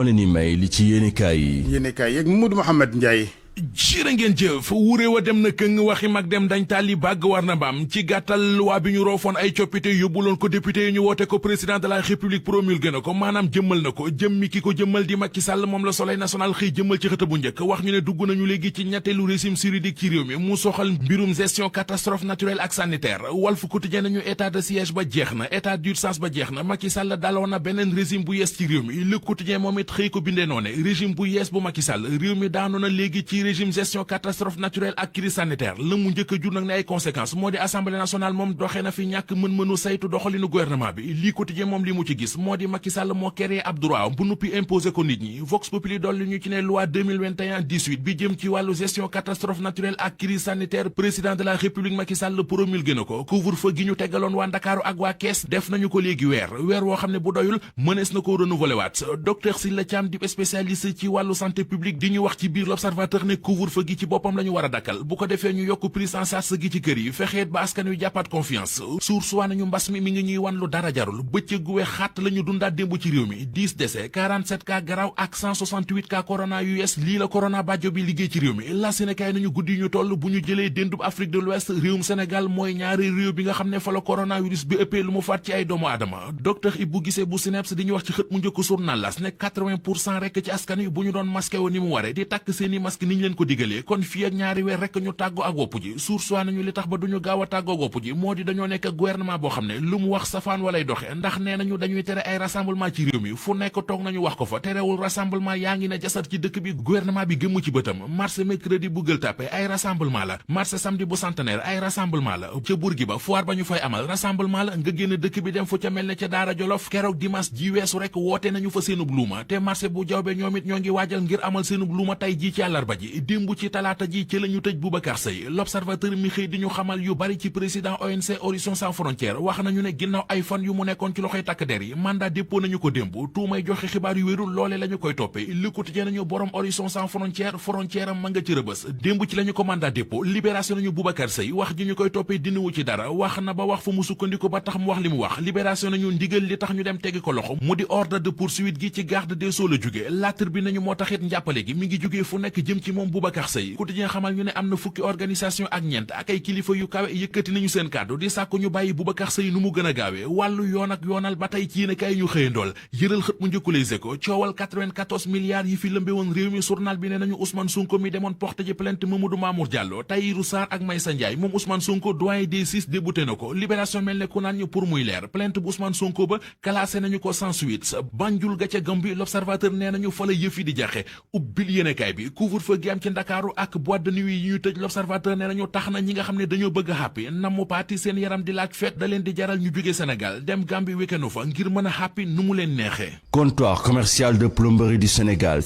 leen ni may li ci yéenekaay yi yeeg Mamadou Mouhamed Ndiaye. jërë ngeen jëf wuré wa dem na këng waxi mag dem dañ tàlli bàgg war na mbaam ci gàttal loi bi ñu roofoon ay coppite yóbbuloon ko député yi ñu woote ko président de la république promulgué na ko maanaam jëmmal na ko jëmmi ki ko jëmmal di Macky Sall moom la Soleil national xëy jëmmal ci xët bu njëkk wax ñu ne dugg nañu léegi ci ñetteelu régime juridique ci réew mi mu soxal mbirum gestion catastrophe naturelle ak sanitaire Walf Quotidien nañu état de siège ba jeex na état d'urgence ba jeex na Macky Sall daloon na beneen régime bu yees ci réew mi Le Quotidien moom it xëy ko bindee noone régime bu yees bu Macky Sall réew mi daanu na léegi ci régime gestion catastrophe naturelle ak crise sanitaire la mu njëkk a jur nag ne ay conséquences moo di assemblée nationale moom doxee na fi ñàkk mën-mënu saytu doxalinu gouvernement bi lii quotidien moom li mu ci gis moo di Macky Sall moo créé ab droit bu nuppi imposé ko nit ñi Vox Populi dolli ñu ci ne loi 2021-18 bi jëm ci wàllu gestion catastrophe naturelle ak crise sanitaire président de la république Macky Sall promulgué na ko couvre-feu gi ñu teggaloon waa Ndakaaru ak waa Kees def nañu ko léegi weer woo xam ne bu doyul mënees na ko renouveler waat docteur Sylla Thiam di spécialiste ci wàllu santé publique di ñu wax ci biir l'observateur ne couvre-feu gi ci boppam la ñu war a dakkal bu ko defee ñu yokk prise en charge gi ci kër yi fexeet ba askan wi jàppaat confiance source waa nañu mbas mi ngi ñuy wan lu dara jarul bëccëg gu weex xaat la ñu dundaat démb ci réew mi 10 décès 47 cas garaaw ak 168 cas corona US lii la corona bàjjo bi liggéey ci réew mi la Sénégal nañu guddi ñu toll bu ñu jëlee déndub Afrique de l'Ouest réewum Sénégal mooy ñaari réew bi nga xam ne fa la coronavirus bi ëppee lu mu faat ci ay doomu aadama docteur Ibou Guissé bu SNEIPS di ñu wax ci xët mu njëkk journal L'As ne 80% rekk ci askan wi bu ñu doon masqué wo ni mu ware di takk seeni masque ni ñu leen ko digalee kon fii ak ñaari weer rekk ñu tàggoo ak wopp ji source waa nañu li tax ba duñu gaaw a tàggoo ak wopp ji moo di dañoo nekk gouvernement boo xam ne lu mu wax safaan walay doxe ndax nee nañu dañuy tere ay rassemblement ci réew mi fu nekk toog nañu wax ko fa terewul rassemblement yaa ngi ne jasat ci dëkk bi gouvernement bi gëmmu ci bëtam marché mercredi bu Gueule Tapée ay rassemblement la marché samedi bu Centenaire ay rassemblement la ca Bourguiba foire ba ñu fay amal rassemblement la nga génn dëkk bi dem fu ca mel ne ca Daara Jolof keroog dimanche ji weesu rek woote nañu fa seenub luuma te marché bu Jawbe ñoom it ñoo ngi waajal ngir amal seenub luuma tey ji ci àllarba ji démb ci talaata ji ci lañu tëj Boubacar Seye l'observateur mi xëy di ñu xamal yu bari ci président ONG Horizon Sans Frontières wax nañu ne ginnaaw ay fan yu mu nekkoon ci loxoy takk der yi mandat dépôt nañu ko démb tuumay joxe xibaar yu wérul loole la ñu koy toppee Le Quotidien nañu borom Horizon Sans Frontières frontière am ma nga ci rëbës démb ci la ñu ko mandat dépôt libération nañu Boubacar Seye wax ji ñu koy toppee diniwu ci dara wax na ba wax fu mu sukkandiku ba tax mu wax li mu wax libération nañu ndigal li tax ñu dem teggi ko loxo mu di ordre de poursuite gi ci garde des sceaux la jóge L'As bi nañu moo taxit njàppale gi mi ngi jógee fu nekk jëm ci moom Boubacar Seye Quotidien xamal ñu ne am na fukki organisation ak ñeent ak ay kilifa yu kawe yëkkati nañu seen kàddu di sàkku ñu bàyyi Boubacar Seye nu mu gën a gaawee wàllu yoon ak yoonal ba tey ci yéen kay ñu xëyandool yëral xët mu njëkku Les Échos coowal 94 milliards yi fi lëmbe woon réew mi journal bi ne nañu Ousmane Sonko mi demoon porte ji plainte Mamadou Mamour Diallo Tahirou Sarr ak Maysa Ndiaye moom Ousmane Sonko doyen des six débouté na ko libération mel ne ku naan ñu pour muy leer plainte bu Ousmane Sonko ba classé nañu ko sans suite Banjul ga ca Gambie l'observateur nee nañu fa la yëf yi di jaxe ubbil yéenekaay bi couvre-feu gi am ci Ndakaaru ak boîte de nuit yi ñu tëj l'observateur nee nañu tax na ñi nga xam ne dañoo bëgg a happy namu paati seen yaram di laaj fête da leen di jaral ñu jóge Sénégal dem Gambie week-end fa ngir mën a happy nu mu leen neexee. comptoir commercial de plomberie du Sénégal